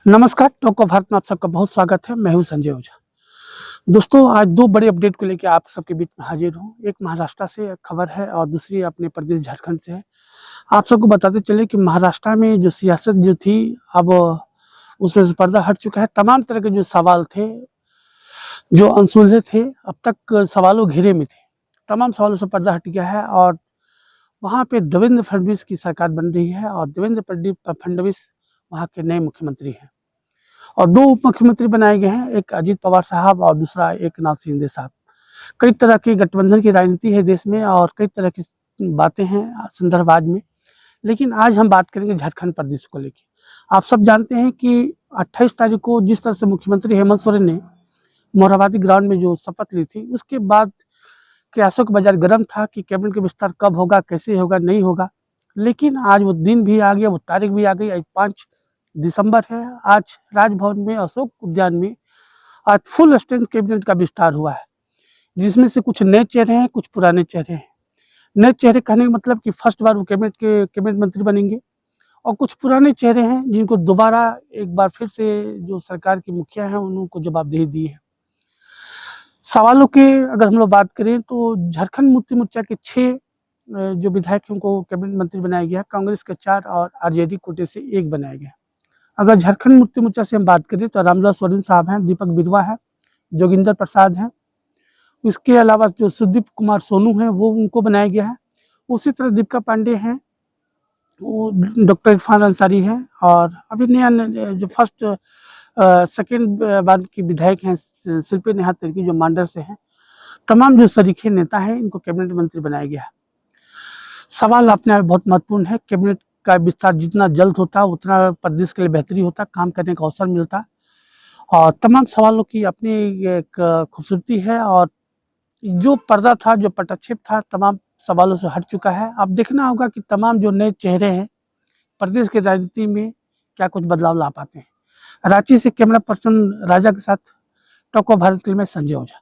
नमस्कार, talk of Bharat में आप सबका बहुत स्वागत है। मैं हूं संजय ओझा। दोस्तों, आज दो बड़े अपडेट को लेकर आप सबके बीच में हाजिर हूं। एक महाराष्ट्र से खबर है और दूसरी अपने प्रदेश झारखंड से है। आप सबको बताते चले कि महाराष्ट्र में जो सियासत जो थी, अब उसमें से पर्दा हट चुका है। तमाम तरह के जो सवाल थे, जो अनसुलझे थे, अब तक सवालों घेरे में थे। तमाम सवालों से पर्दा हट गया है और वहाँ पे देवेंद्र फडणवीस की सरकार बन रही है और देवेंद्र फडणवीस वहाँ के नए मुख्यमंत्री हैं। और दो उप मुख्यमंत्री बनाए गए हैं, एक अजीत पवार साहब और दूसरा एकनाथ शिंदे साहब। कई तरह की गठबंधन की राजनीति है देश में और कई तरह की बातें हैं संदर्भ आज में, लेकिन आज हम बात करेंगे झारखंड प्रदेश को लेकर। आप सब जानते हैं कि 28 तारीख को जिस तरह से मुख्यमंत्री हेमंत सोरेन ने मोरहाबादी ग्राउंड में जो शपथ ली थी, उसके बाद प्रयासों का बाजार गर्म था कि कैबिनेट का विस्तार कब होगा, कैसे होगा, नहीं होगा। लेकिन आज वो दिन भी आ गया, वो तारीख भी आ गई। आज 5 दिसंबर है। आज राजभवन में, अशोक उद्यान में आज फुल स्ट्रेंथ कैबिनेट का विस्तार हुआ है, जिसमें से कुछ नए चेहरे हैं, कुछ पुराने चेहरे हैं। नए चेहरे कहने का मतलब कि फर्स्ट बार वो कैबिनेट मंत्री बनेंगे, और कुछ पुराने चेहरे हैं जिनको दोबारा एक बार फिर से जो सरकार की मुखिया हैं उनको जवाबदेही दी है। सवालों के अगर हम लोग बात करें तो झारखंड मुक्ति मोर्चा के 6 जो विधायक हैं उनको कैबिनेट मंत्री बनाया गया, कांग्रेस के 4 और आरजेडी कोटे से 1 बनाया गया। अगर झारखंड मुक्ति मोर्चा से हम बात करें तो रामदास सोरेन साहब हैं, दीपक बिरुवा है, जोगिंदर प्रसाद हैं। इसके अलावा जो सुदीप कुमार सोनू हैं वो उनको बनाया गया है। उसी तरह दीपिका पांडे हैं, वो डॉक्टर इरफान अंसारी है, और अभी नया जो फर्स्ट सेकेंड बार की विधायक हैं शिल्पी नेहा तिर्की जो मांडर से हैं। तमाम जो सरीखे नेता हैं इनको कैबिनेट मंत्री बनाया गया है। सवाल अपने आप बहुत महत्वपूर्ण है। कैबिनेट का विस्तार जितना जल्द होता उतना प्रदेश के लिए बेहतरी होता, काम करने का अवसर मिलता, और तमाम सवालों की अपनी एक खूबसूरती है। और जो पर्दा था, जो पटाक्षेप था, तमाम सवालों से हट चुका है। अब देखना होगा कि तमाम जो नए चेहरे हैं प्रदेश की राजनीति में क्या कुछ बदलाव ला पाते हैं। रांची से कैमरा पर्सन राजा के साथ टॉक ऑफ भारत के लिए मैं संजय ओझा।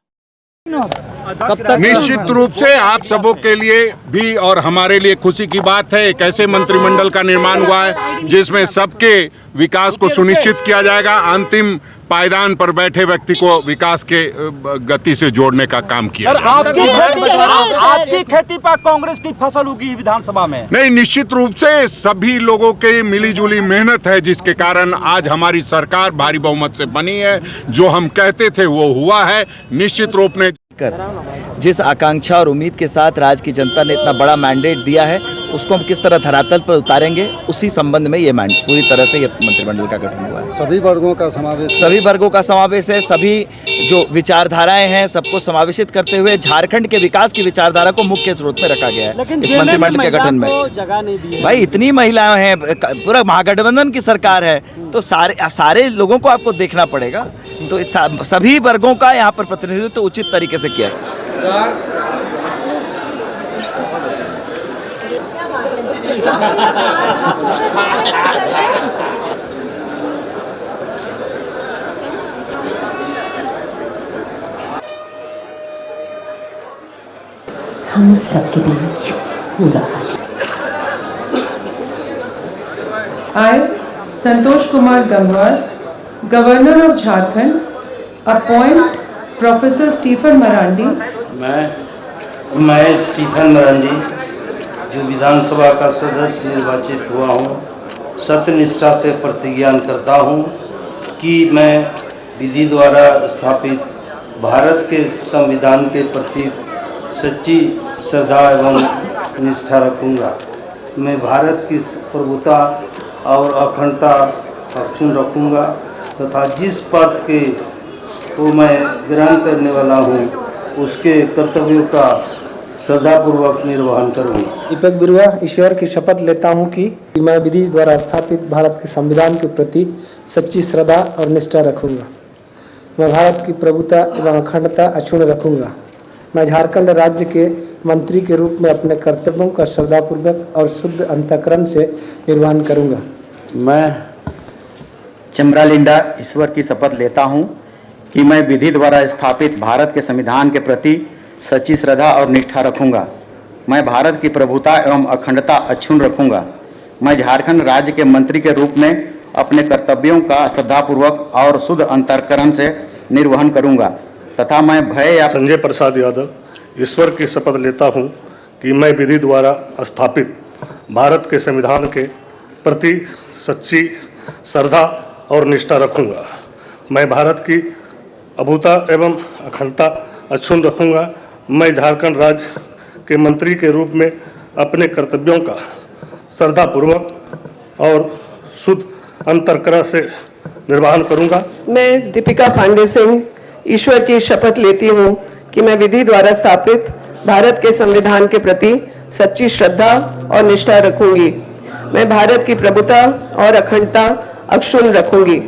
निश्चित रूप से आप सबों के लिए भी और हमारे लिए खुशी की बात है। एक ऐसे मंत्रिमंडल का निर्माण हुआ है जिसमें सबके विकास को सुनिश्चित किया जाएगा। अंतिम पायदान पर बैठे व्यक्ति को विकास के गति से जोड़ने का काम किया। आपकी खेती पर कांग्रेस की फसल उगी विधानसभा में? नहीं, निश्चित रूप से सभी लोगों के मिलीजुली मेहनत है जिसके कारण आज हमारी सरकार भारी बहुमत से बनी है। जो हम कहते थे वो हुआ है। निश्चित रूप में जिस आकांक्षा और उम्मीद के साथ राज्य की जनता ने इतना बड़ा मैंडेट दिया है उसको हम किस तरह धरातल पर उतारेंगे, उसी संबंध में ये पूरी तरह से ये मंत्रिमंडल का गठन हुआ है। सभी वर्गों का समावेश है। सभी जो विचारधाराएं हैं सबको समावेशित करते हुए झारखंड के विकास की विचारधारा को मुख्य स्रोत में रखा गया है इस मंत्रिमंडल के गठन में। जगह नहीं दी है भाई, इतनी महिलाएं हैं, पूरा महागठबंधन की सरकार है, तो सारे लोगों को आपको देखना पड़ेगा। तो सभी वर्गों का यहाँ पर प्रतिनिधित्व तो उचित तरीके से किया है। हम सबके बीच हो रहा है। I, Santosh Kumar Gangwar, governor of Jharkhand, appoint professor Stephen Marandi. मैं स्टीफन मरांडी जो विधानसभा का सदस्य निर्वाचित हुआ हूँ, सत्यनिष्ठा से प्रतिज्ञा करता हूँ कि मैं विधि द्वारा स्थापित भारत के संविधान के प्रति सच्ची श्रद्धा एवं निष्ठा रखूँगा। मैं भारत की प्रभुता और अखंडता अक्षुण्ण रखूँगा तथा जिस पद को मैं ग्रहण करने वाला हूँ उसके कर्तव्यों का श्रद्धापूर्वक निर्वहन करूँगा। दीपक बिरुवा, ईश्वर की शपथ लेता हूँ कि मैं विधि द्वारा स्थापित भारत के संविधान के प्रति सच्ची श्रद्धा और निष्ठा रखूँगा। मैं भारत की प्रभुता एवं अखंडता अक्षुण्ण रखूँगा। मैं झारखंड राज्य के मंत्री के रूप में अपने कर्तव्यों का श्रद्धापूर्वक और शुद्ध अंतःकरण से निर्वहन करूँगा। मैं चमरालिंडा ईश्वर की शपथ लेता हूँ कि मैं विधि द्वारा स्थापित भारत के संविधान के प्रति सच्ची श्रद्धा और निष्ठा रखूँगा। मैं भारत की प्रभुता एवं अखंडता अक्षुण्ण रखूँगा। मैं झारखंड राज्य के मंत्री के रूप में अपने कर्तव्यों का श्रद्धापूर्वक और शुद्ध अंतःकरण से निर्वहन करूंगा तथा मैं भय या संजय प्रसाद यादव ईश्वर की शपथ लेता हूं कि मैं विधि द्वारा स्थापित भारत के संविधान के प्रति सच्ची श्रद्धा और निष्ठा रखूंगा। मैं भारत की अभूता एवं अखंडता अक्षुण्ण रखूंगा। मैं झारखंड राज्य के मंत्री के रूप में अपने कर्तव्यों का श्रद्धापूर्वक और शुद्ध अंतःकरण से निर्वहन करूंगा। मैं दीपिका पांडे सिंह ईश्वर की शपथ लेती हूँ कि मैं विधि द्वारा स्थापित भारत के संविधान के प्रति सच्ची श्रद्धा और निष्ठा रखूंगी। मैं भारत की प्रभुता और अखंडता अक्षुण्ण रखूंगी।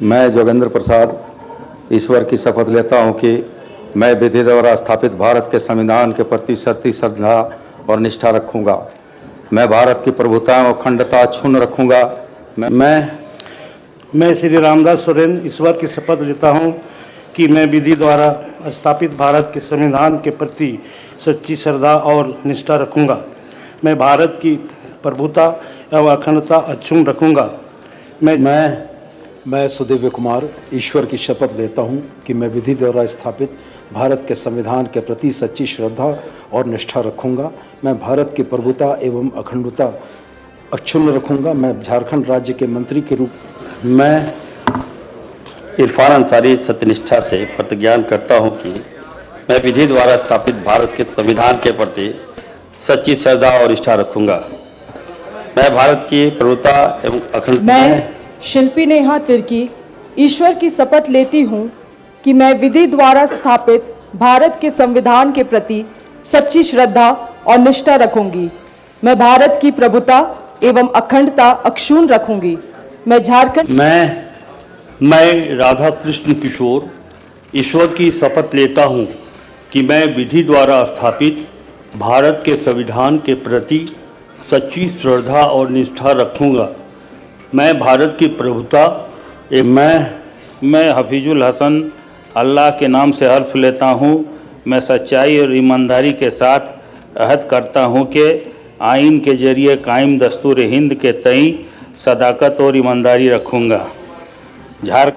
मैं जोगेंद्र प्रसाद ईश्वर की शपथ लेता हूं कि मैं विधि द्वारा स्थापित भारत के संविधान के प्रति सच्ची श्रद्धा और निष्ठा रखूंगा। मैं भारत की प्रभुता और अखंडता अक्षुण्ण रखूंगा। मैं श्री रामदास सोरेन ईश्वर की शपथ लेता हूं कि मैं विधि द्वारा स्थापित भारत के संविधान के प्रति सच्ची श्रद्धा और निष्ठा रखूंगा। मैं भारत की प्रभुता एवं अखंडता अक्षुण्ण रखूंगा। मैं सुदेव्य कुमार ईश्वर की शपथ लेता हूं कि मैं विधि द्वारा स्थापित भारत के संविधान के प्रति सच्ची श्रद्धा और निष्ठा रखूंगा। मैं भारत की प्रभुता एवं अखंडता अक्षुण्ण रखूंगा। मैं झारखंड राज्य के मंत्री के रूप मैं इरफान अंसारी सत्यनिष्ठा से प्रतिज्ञान करता हूं कि मैं विधि द्वारा स्थापित भारत के संविधान के प्रति सच्ची श्रद्धा और निष्ठा रखूंगा। मैं भारत की प्रभुता एवं अखंडता मैं शिल्पी नेहा तिर्की ईश्वर की शपथ लेती हूँ कि मैं विधि द्वारा स्थापित भारत के संविधान के प्रति सच्ची श्रद्धा और निष्ठा रखूंगी। मैं भारत की प्रभुता एवं अखंडता अक्षुण्ण रखूंगी। मैं झारखंड मैं राधा कृष्ण किशोर ईश्वर की शपथ लेता हूं कि मैं विधि द्वारा स्थापित भारत के संविधान के प्रति सच्ची श्रद्धा और निष्ठा रखूंगा। मैं भारत की प्रभुता मैं हफीजुल हसन अल्लाह के नाम से हल्फ लेता हूँ। मैं सच्चाई और ईमानदारी के साथ अहद करता हूँ कि आइन के जरिए कायम दस्तूर हिंद के तई सदाकत और ईमानदारी रखूँगा।